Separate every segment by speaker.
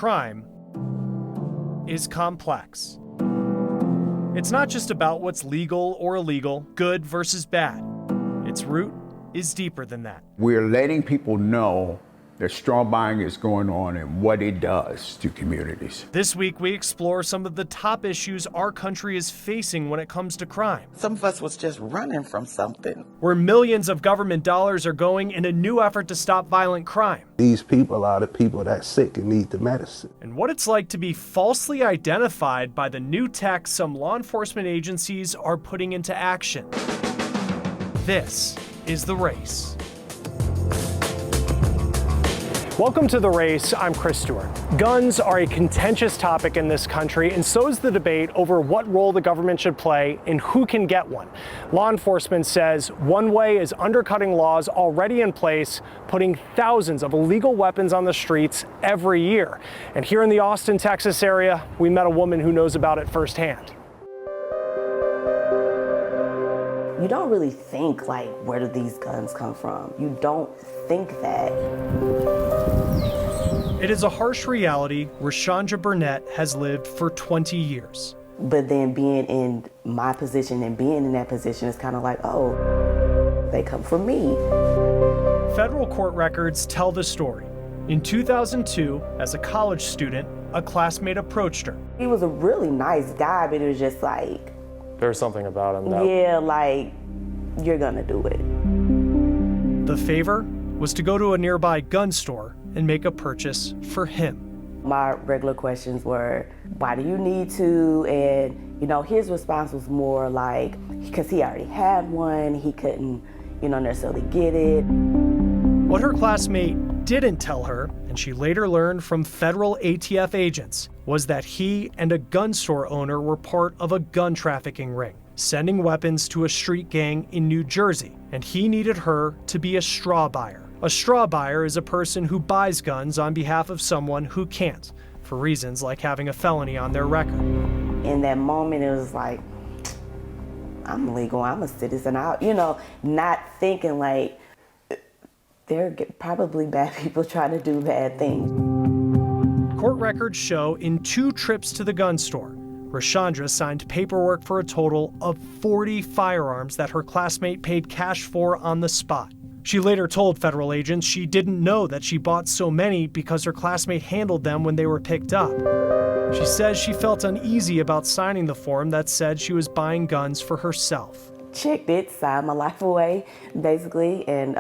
Speaker 1: crime is complex. It's not just about what's legal or illegal, good versus bad. Its root is deeper than that.
Speaker 2: We're letting people know that straw buying is going on and what it does to communities.
Speaker 1: This week, we explore some of the top issues our country is facing when it comes to crime.
Speaker 3: Some of us was just running from something.
Speaker 1: Where millions of government dollars are going in a new effort to stop violent crime.
Speaker 4: These people are the people that's sick and need the medicine.
Speaker 1: And what it's like to be falsely identified by the new tech some law enforcement agencies are putting into action. This is The Race. Welcome to The Race. I'm Chris Stewart. Guns are a contentious topic in this country, and so is the debate over what role the government should play and who can get one. Law enforcement says one way is undercutting laws already in place, putting thousands of illegal weapons on the streets every year. And here in the Austin, Texas area, we met a woman who knows about it firsthand.
Speaker 5: You don't really think, like, where do these guns come from? You don't think that.
Speaker 1: It is a harsh reality where Chandra Burnett has lived for 20 years.
Speaker 5: But then being in my position and being in that position is kind of like, oh, they come from me.
Speaker 1: Federal court records tell the story. In 2002, as a college student, a classmate approached her.
Speaker 5: He was a really nice guy, but it was just like,
Speaker 6: there's something about him that...
Speaker 5: yeah, like, you're gonna do it.
Speaker 1: The favor was to go to a nearby gun store and make a purchase for him.
Speaker 5: My regular questions were, why do you need to? And, you know, his response was more like, because he already had one, he couldn't, necessarily get it.
Speaker 1: What her classmate didn't tell her, and she later learned from federal ATF agents, was that he and a gun store owner were part of a gun trafficking ring, sending weapons to a street gang in New Jersey, and he needed her to be a straw buyer. A straw buyer is a person who buys guns on behalf of someone who can't, for reasons like having a felony on their record.
Speaker 5: In that moment, it was like, I'm legal, I'm a citizen, not thinking like, there are probably bad people trying to do bad things.
Speaker 1: Court records show in 2 trips to the gun store, Rashandra signed paperwork for a total of 40 firearms that her classmate paid cash for on the spot. She later told federal agents she didn't know that she bought so many because her classmate handled them when they were picked up. She says she felt uneasy about signing the form that said she was buying guns for herself.
Speaker 5: Chick did sign my life away, basically, and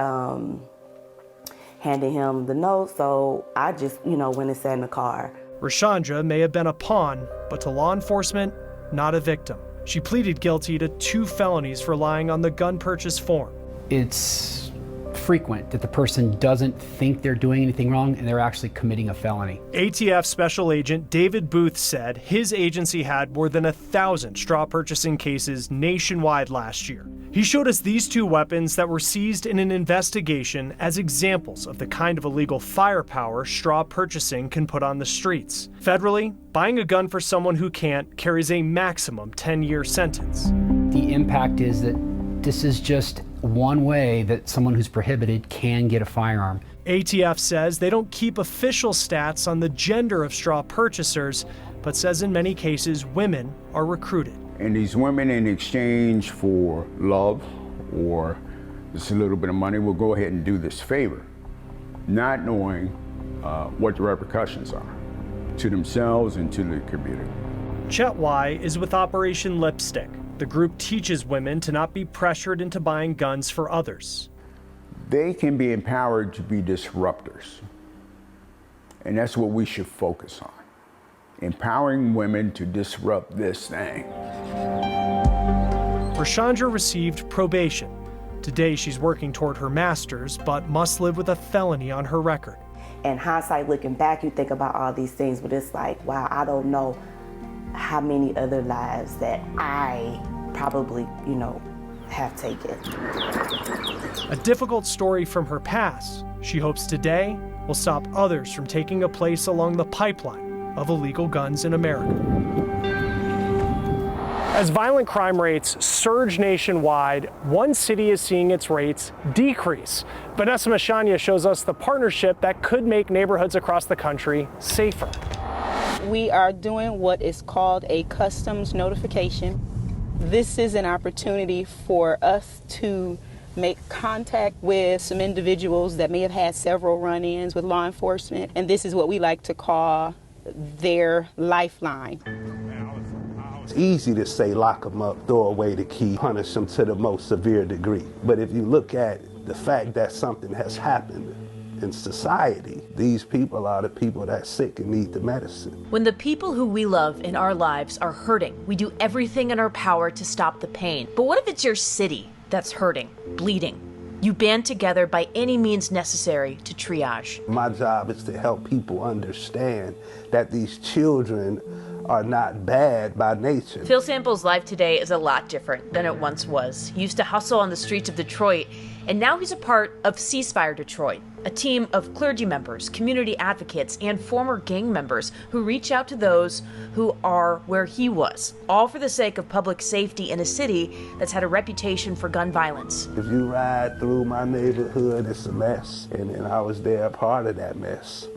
Speaker 5: handed him the note, so I just, went and sat in the car.
Speaker 1: Rashandra may have been a pawn, but to law enforcement, not a victim. She pleaded guilty to 2 felonies for lying on the gun purchase form.
Speaker 7: It's frequent that the person doesn't think they're doing anything wrong and they're actually committing a felony.
Speaker 1: ATF Special Agent David Booth said his agency had more than 1,000 straw purchasing cases nationwide last year. He showed us these 2 weapons that were seized in an investigation as examples of the kind of illegal firepower straw purchasing can put on the streets. Federally, buying a gun for someone who can't carries a maximum 10-year sentence.
Speaker 7: The impact is that this is just one way that someone who's prohibited can get a firearm.
Speaker 1: ATF says they don't keep official stats on the gender of straw purchasers, but says in many cases women are recruited.
Speaker 2: And these women, in exchange for love or just a little bit of money, will go ahead and do this favor, not knowing what the repercussions are to themselves and to the community.
Speaker 1: Chet Y is with Operation Lipstick. The group teaches women to not be pressured into buying guns for others.
Speaker 2: They can be empowered to be disruptors. And that's what we should focus on. Empowering women to disrupt this thing.
Speaker 1: Rashandra received probation. Today she's working toward her master's, but must live with a felony on her record.
Speaker 5: In hindsight, looking back, you think about all these things, but it's like, wow, I don't know how many other lives that I probably, have taken.
Speaker 1: A difficult story from her past, she hopes today will stop others from taking a place along the pipeline of illegal guns in America. As violent crime rates surge nationwide, one city is seeing its rates decrease. Vanessa Mashanya shows us the partnership that could make neighborhoods across the country safer.
Speaker 8: We are doing what is called a customs notification. This is an opportunity for us to make contact with some individuals that may have had several run-ins with law enforcement, and this is what we like to call their lifeline.
Speaker 4: It's easy to say lock them up, throw away the key, punish them to the most severe degree. But if you look at the fact that something has happened in society, these people are the people that's sick and need the medicine.
Speaker 9: When the people who we love in our lives are hurting, we do everything in our power to stop the pain. But what if it's your city that's hurting, bleeding? You band together by any means necessary to triage.
Speaker 4: My job is to help people understand that these children are not bad by nature.
Speaker 9: Phil Sample's life today is a lot different than it once was. He used to hustle on the streets of Detroit, and now he's a part of Ceasefire Detroit, a team of clergy members, community advocates, and former gang members who reach out to those who are where he was, all for the sake of public safety in a city that's had a reputation for gun violence.
Speaker 4: If you ride through my neighborhood, it's a mess, and I was there, a part of that mess.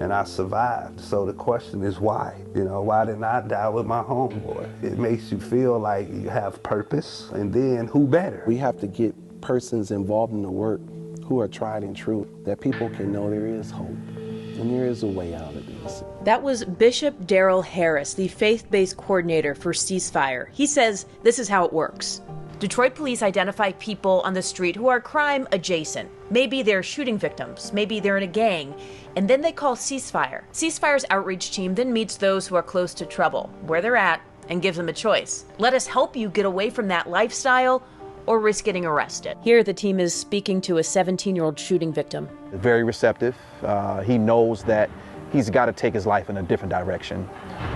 Speaker 4: And I survived. So the question is why? You know, why didn't I die with my homeboy? It makes you feel like you have purpose, and then who better?
Speaker 10: We have to get persons involved in the work who are tried and true, that people can know there is hope and there is a way out of this.
Speaker 9: That was Bishop Daryl Harris, the faith-based coordinator for Ceasefire. He says this is how it works. Detroit police identify people on the street who are crime adjacent. Maybe they're shooting victims, maybe they're in a gang, and then they call Ceasefire. Ceasefire's outreach team then meets those who are close to trouble, where they're at, and gives them a choice. Let us help you get away from that lifestyle or risk getting arrested. Here, the team is speaking to a 17-year-old shooting victim.
Speaker 11: Very receptive. He knows that he's got to take his life in a different direction.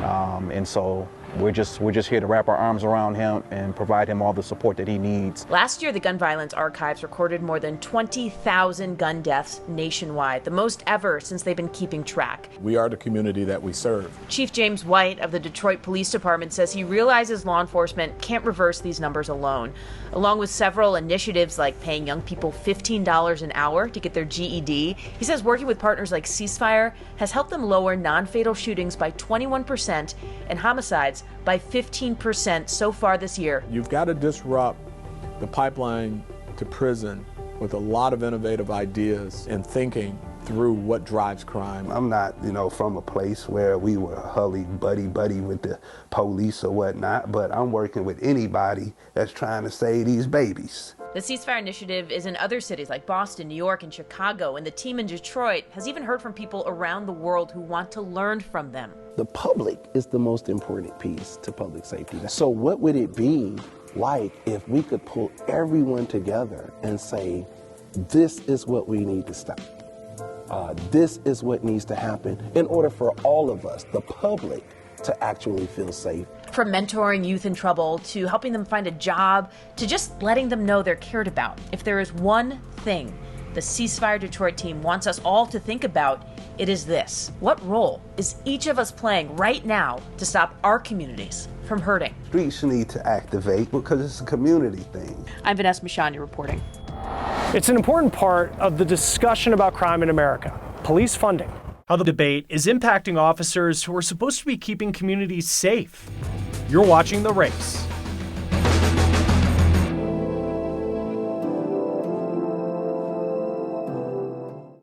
Speaker 11: And so we're just here to wrap our arms around him and provide him all the support that he needs.
Speaker 9: Last year, the Gun Violence Archives recorded more than 20,000 gun deaths nationwide, the most ever since they've been keeping track.
Speaker 12: We are the community that we serve.
Speaker 9: Chief James White of the Detroit Police Department says he realizes law enforcement can't reverse these numbers alone. Along with several initiatives like paying young people $15 an hour to get their GED, he says working with partners like Ceasefire has helped them lower non-fatal shootings by 21% and homicides by 15% so far this year.
Speaker 12: You've got to disrupt the pipeline to prison with a lot of innovative ideas and thinking through what drives crime.
Speaker 4: I'm not, from a place where we were buddy with the police or whatnot, but I'm working with anybody that's trying to save these babies.
Speaker 9: The Ceasefire Initiative is in other cities like Boston, New York, and Chicago, and the team in Detroit has even heard from people around the world who want to learn from them.
Speaker 10: The public is the most important piece to public safety. So what would it be like if we could pull everyone together and say, this is what we need to stop. This is what needs to happen in order for all of us, the public, to actually feel safe.
Speaker 9: From mentoring youth in trouble to helping them find a job to just letting them know they're cared about. If there is one thing the Ceasefire Detroit team wants us all to think about, it is this. What role is each of us playing right now to stop our communities from hurting?
Speaker 4: Streets need to activate because it's a community thing.
Speaker 9: I'm Vanessa Mishani reporting.
Speaker 1: It's an important part of the discussion about crime in America, police funding. How the debate is impacting officers who are supposed to be keeping communities safe. You're watching The Race.